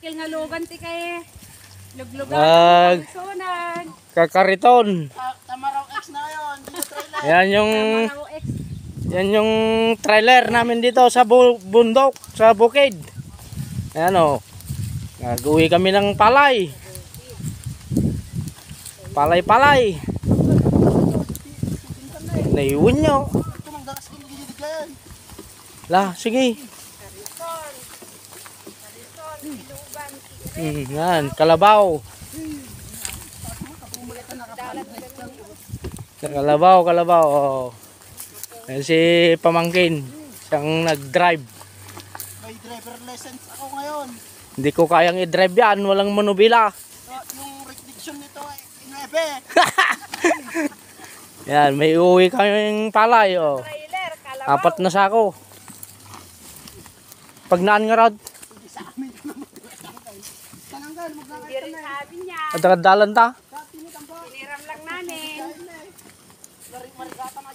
tricycle nga lugan ti kay luglugan sunan. Kakariton. Tamaraw X na yun. Dito trailer. Yan yung trailer namin dito sa bundok, sa bukid. Ayan o. Nag-uwi kami ng palay. Palay-palay. Naiwan nyo. Ito mang dakas kong gigidig yan. La, sige. Yan, kalabaw. Kalabaw. Oh. Yan si pamangkin. Siyang nag-drive. May driver license ako ngayon. Hindi ko kayang i-drive yan. Walang manubila. Yung restriction nito ay 9. Yan, may uwi kaming palay. Oh. 4 na sako. Pag naan nga rod. Hindi rin sabi niya. At dalan ta. Piniram lang namin. Marigata na